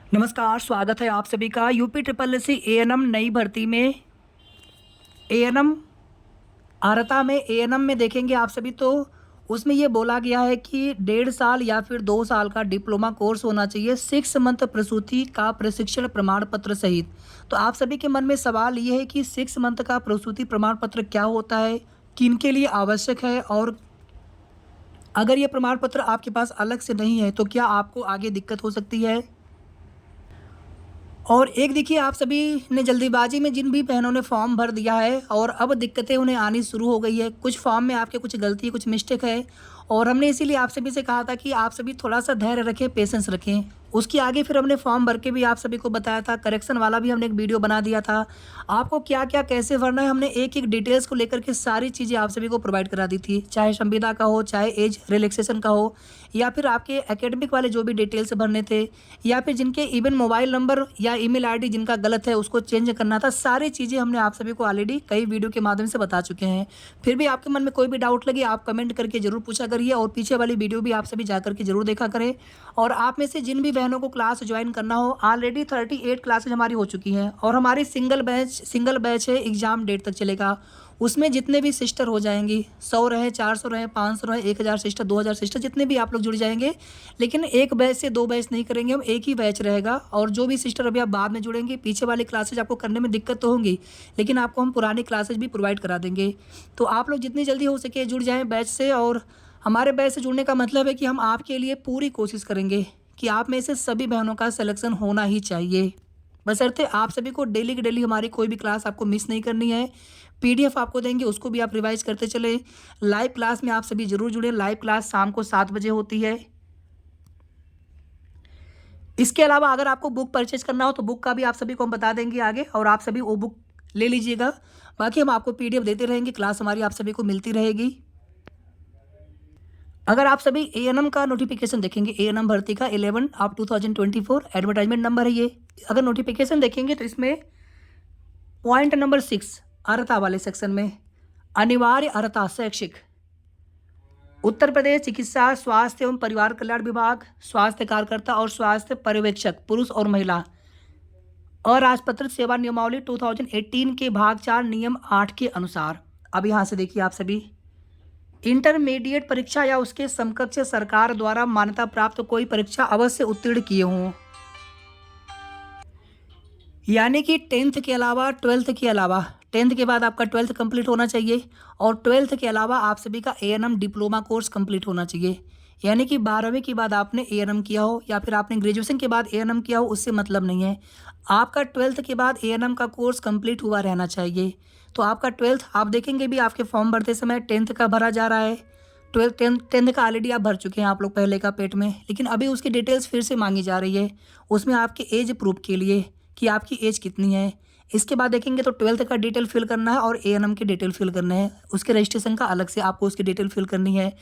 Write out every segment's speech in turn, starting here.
नमस्कार, स्वागत है आप सभी का UP triple S C ANM नई भर्ती में। एएनएम आरता में एएनएम में देखेंगे आप सभी, तो उसमें ये बोला गया है कि 1.5 साल या फिर 2 साल का डिप्लोमा कोर्स होना चाहिए, 6 मंथ प्रसूति का प्रशिक्षण प्रमाण पत्र सहित। तो आप सभी के मन में सवाल ये है कि 6 मंथ का प्रसूति प्रमाण पत्र क्या होता है, किन के लिए आवश्यक है, और अगर ये प्रमाण पत्र आपके पास अलग से नहीं है तो क्या आपको आगे दिक्कत हो सकती है। और एक देखिए, आप सभी ने जल्दीबाजी में जिन भी बहनों ने फॉर्म भर दिया है और अब दिक्कतें उन्हें आनी शुरू हो गई है, कुछ फॉर्म में आपके कुछ गलती कुछ मिस्टेक है, और हमने इसीलिए आप सभी से कहा था कि आप सभी थोड़ा सा धैर्य रखें, पेशेंस रखें। उसके आगे फिर हमने फॉर्म भर के भी आप सभी को बताया था, करेक्शन वाला भी हमने एक वीडियो बना दिया था। आपको क्या क्या कैसे भरना है, हमने एक एक डिटेल्स को लेकर के सारी चीज़ें आप सभी को प्रोवाइड करा दी थी, चाहे संविदा का हो, चाहे एज रिलैक्सेशन का हो, या फिर आपके एकेडमिक वाले जो भी डिटेल्स भरने थे, या फिर जिनके इवन मोबाइल नंबर या ईमेल आईडी जिनका गलत है उसको चेंज करना था। सारी चीज़ें हमने आप सभी को ऑलरेडी कई वीडियो के माध्यम से बता चुके हैं। फिर भी आपके मन में कोई भी डाउट लगे आप कमेंट करके जरूर पूछा करिए, और पीछे वाली वीडियो भी आप सभी जा करके जरूर देखा करें। और आप में से जिन भी बहनों को क्लास ज्वाइन करना हो, ऑलरेडी 38 क्लासेज हमारी हो चुकी हैं, और हमारी सिंगल बैच है, एग्जाम डेट तक चलेगा। उसमें जितने भी सिस्टर हो जाएंगी, 100 रहे, 400 रहे, 500 रहे, 1000 सिस्टर, 2000 सिस्टर, जितने भी आप लोग जुड़ जाएंगे, लेकिन एक बैच से 2 बैच नहीं करेंगे हम, एक ही बैच रहेगा। और जो भी सिस्टर अभी आप बाद में जुड़ेंगे, पीछे वाली क्लासेज आपको करने में दिक्कत तो होंगी, लेकिन आपको हम पुरानी क्लासेज भी प्रोवाइड करा देंगे। तो आप लोग जितनी जल्दी हो सके जुड़ जाएँ बैच से। और हमारे बैच से जुड़ने का मतलब है कि हम आपके लिए पूरी कोशिश करेंगे कि आप में से सभी बहनों का सिलेक्शन होना ही चाहिए, बशर्ते आप सभी को डेली की डेली हमारी कोई भी क्लास आपको मिस नहीं करनी है। पीडीएफ आपको देंगे, उसको भी आप रिवाइज करते चले। लाइव क्लास में आप सभी जरूर जुड़े, लाइव क्लास शाम को 7 बजे होती है। इसके अलावा अगर आपको बुक परचेज करना हो तो बुक का भी आप सभी को हम बता देंगे आगे, और आप सभी वो बुक ले लीजिएगा। बाकी हम आपको पीडीएफ देते रहेंगे, क्लास हमारी आप सभी को मिलती रहेगी। अगर आप सभी एएनएम का नोटिफिकेशन देखेंगे, एएनएम भर्ती का 11/2024 एडवर्टाइजमेंट नंबर है ये। अगर नोटिफिकेशन देखेंगे तो इसमें पॉइंट नंबर 6 अर्हता वाले सेक्शन में, अनिवार्य अर्हता शैक्षिक, उत्तर प्रदेश चिकित्सा स्वास्थ्य एवं परिवार कल्याण विभाग, स्वास्थ्य कार्यकर्ता और स्वास्थ्य पर्यवेक्षक पुरुष और महिला, अराजपत्रित सेवा नियमावली 2018 के भाग 4 नियम 8 के अनुसार। अब यहाँ से देखिए, आप सभी इंटरमीडिएट परीक्षा या उसके समकक्ष सरकार द्वारा मान्यता प्राप्त कोई परीक्षा अवश्य उत्तीर्ण किए हों, यानी कि 10th के अलावा 12th के अलावा 10th के बाद आपका 12th कंप्लीट होना चाहिए, और 12th के अलावा आप सभी का एएनएम डिप्लोमा कोर्स कंप्लीट होना चाहिए। यानी कि 12वीं के बाद आपने एएनएम किया हो या फिर आपने ग्रेजुएशन के बाद एएनएम किया हो, उससे मतलब नहीं है। आपका 12th के बाद एएनएम का कोर्स कंप्लीट हुआ रहना चाहिए। तो आपका 12th आप देखेंगे भी आपके फॉर्म भरते समय 10th का भरा जा रहा है। 10th का ऑलरेडी आप भर चुके हैं आप लोग पहले का पेट में, लेकिन अभी उसकी डिटेल्स फिर से मांगी जा रही है, उसमें आपके एज प्रूफ के लिए कि आपकी एज कितनी है। इसके बाद देखेंगे तो 12th का डिटेल फिल करना है और एएनएम की डिटेल फिल करना है, उसके रजिस्ट्रेशन का अलग से आपको उसकी डिटेल फिल करनी है।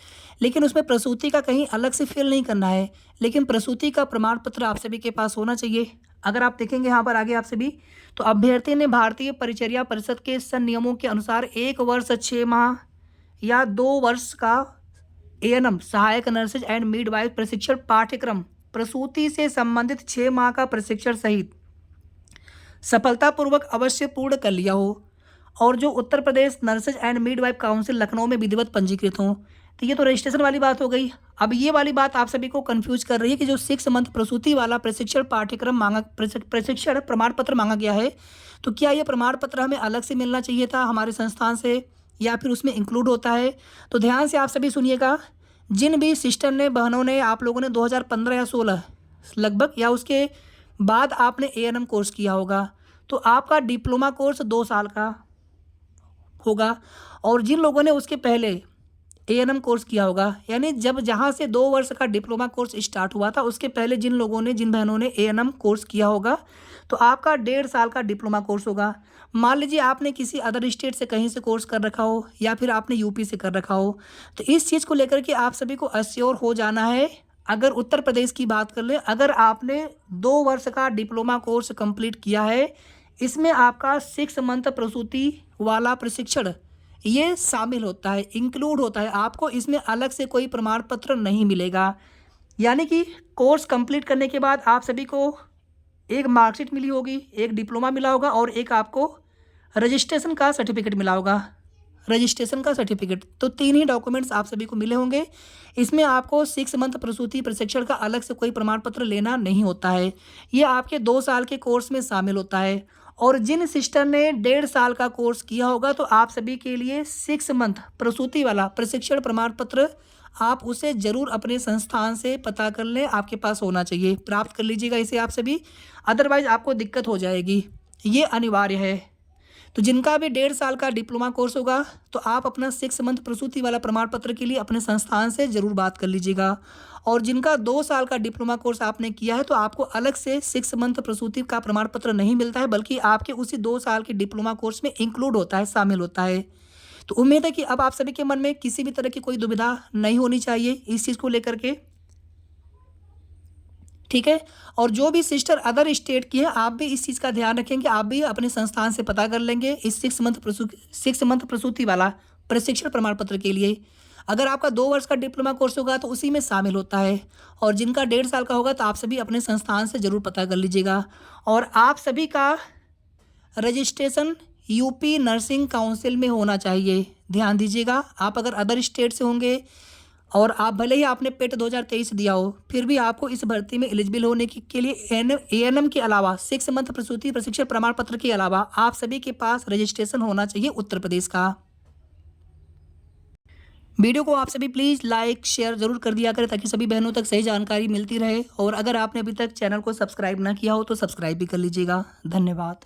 लेकिन उसमें प्रसूति का कहीं अलग से फिल नहीं करना है, लेकिन प्रसूति का प्रमाण पत्र आप सभी के पास होना चाहिए। अगर आप देखेंगे यहाँ पर आगे आप सभी, तो अभ्यर्थी ने भारतीय परिचर्या परिषद के संनियमों के अनुसार 1 वर्ष 6 माह या 2 वर्ष का एएनएम सहायक नर्सेज एंड मिडवाइफ प्रशिक्षण पाठ्यक्रम, प्रसूति से संबंधित 6 माह का प्रशिक्षण सहित सफलतापूर्वक अवश्य पूर्ण कर लिया हो, और जो Uttar Pradesh nurses and midwife council Lucknow में विधिवत पंजीकृत हो। तो ये तो रजिस्ट्रेशन वाली बात हो गई। अब ये वाली बात आप सभी को कंफ्यूज कर रही है कि जो 6 मंथ प्रसूति वाला प्रशिक्षण पाठ्यक्रम मांगा, प्रशिक्षण प्रमाण पत्र मांगा गया है, तो क्या ये प्रमाण पत्र हमें अलग से मिलना चाहिए था हमारे संस्थान से, या फिर उसमें इंक्लूड होता है। तो ध्यान से आप सभी सुनिएगा, जिन भी सिस्टर ने बहनों ने आप लोगों ने 2015 या 16 लगभग या उसके बाद आपने एएनएम कोर्स किया होगा, तो आपका डिप्लोमा कोर्स 2 साल का होगा। और जिन लोगों ने उसके पहले एएनएम कोर्स किया होगा, यानी जब जहाँ से 2 वर्ष का डिप्लोमा कोर्स स्टार्ट हुआ था उसके पहले जिन बहनों ने एएनएम कोर्स किया होगा, तो आपका 1.5 साल का डिप्लोमा कोर्स होगा। मान लीजिए आपने किसी अदर स्टेट से कहीं से कोर्स कर रखा हो, या फिर आपने यूपी से कर रखा हो, तो इस चीज़ को लेकर के आप सभी को अश्योर हो जाना है। अगर उत्तर प्रदेश की बात कर ले, अगर आपने 2 वर्ष का डिप्लोमा कोर्स कंप्लीट किया है, इसमें आपका 6 मंथ प्रसूति वाला प्रशिक्षण ये शामिल होता है, इंक्लूड होता है। आपको इसमें अलग से कोई प्रमाण पत्र नहीं मिलेगा। यानी कि कोर्स कंप्लीट करने के बाद आप सभी को एक मार्कशीट मिली होगी, एक डिप्लोमा मिला होगा और एक आपको रजिस्ट्रेशन का सर्टिफिकेट मिला होगा, रजिस्ट्रेशन का सर्टिफिकेट। तो 3 ही डॉक्यूमेंट्स आप सभी को मिले होंगे। इसमें आपको 6 मंथ प्रसूति प्रशिक्षण का अलग से कोई प्रमाण पत्र लेना नहीं होता है, ये आपके 2 साल के कोर्स में शामिल होता है। और जिन सिस्टर ने 1.5 साल का कोर्स किया होगा तो आप सभी के लिए 6 मंथ प्रसूति वाला प्रशिक्षण प्रमाण पत्र आप उसे ज़रूर अपने संस्थान से पता कर लें, आपके पास होना चाहिए, प्राप्त कर लीजिएगा इसे आप सभी, अदरवाइज़ आपको दिक्कत हो जाएगी, ये अनिवार्य है। तो जिनका भी 1.5 साल का डिप्लोमा कोर्स होगा तो आप अपना 6 मंथ प्रसूति वाला प्रमाण पत्र के लिए अपने संस्थान से ज़रूर बात कर लीजिएगा। और जिनका 2 साल का डिप्लोमा कोर्स आपने किया है तो आपको अलग से 6 मंथ प्रसूति का प्रमाण पत्र नहीं मिलता है, बल्कि आपके उसी 2 साल के डिप्लोमा कोर्स में इंक्लूड होता है, शामिल होता है। तो उम्मीद है कि अब आप सभी के मन में किसी भी तरह की कोई दुविधा नहीं होनी चाहिए इस चीज़ को लेकर के, ठीक है। और जो भी सिस्टर अदर स्टेट की है आप भी इस चीज़ का ध्यान रखें कि आप भी अपने संस्थान से पता कर लेंगे इस 6 मंथ प्रसूति वाला प्रशिक्षण प्रमाण पत्र के लिए। अगर आपका 2 वर्ष का डिप्लोमा कोर्स होगा तो उसी में शामिल होता है, और जिनका 1.5 साल का होगा तो आप सभी अपने संस्थान से ज़रूर पता कर लीजिएगा। और आप सभी का रजिस्ट्रेशन यूपी नर्सिंग काउंसिल में होना चाहिए, ध्यान दीजिएगा। आप अगर अदर स्टेट से होंगे और आप भले ही आपने पेट 2023 दिया हो, फिर भी आपको इस भर्ती में एलिजिबल होने के लिए ANM के अलावा 6 मंथ प्रसूति प्रशिक्षण प्रमाण पत्र के अलावा आप सभी के पास रजिस्ट्रेशन होना चाहिए उत्तर प्रदेश का। वीडियो को आप सभी प्लीज़ लाइक शेयर ज़रूर कर दिया करें ताकि सभी बहनों तक सही जानकारी मिलती रहे। और अगर आपने अभी तक चैनल को सब्सक्राइब ना किया हो तो सब्सक्राइब भी कर लीजिएगा। धन्यवाद।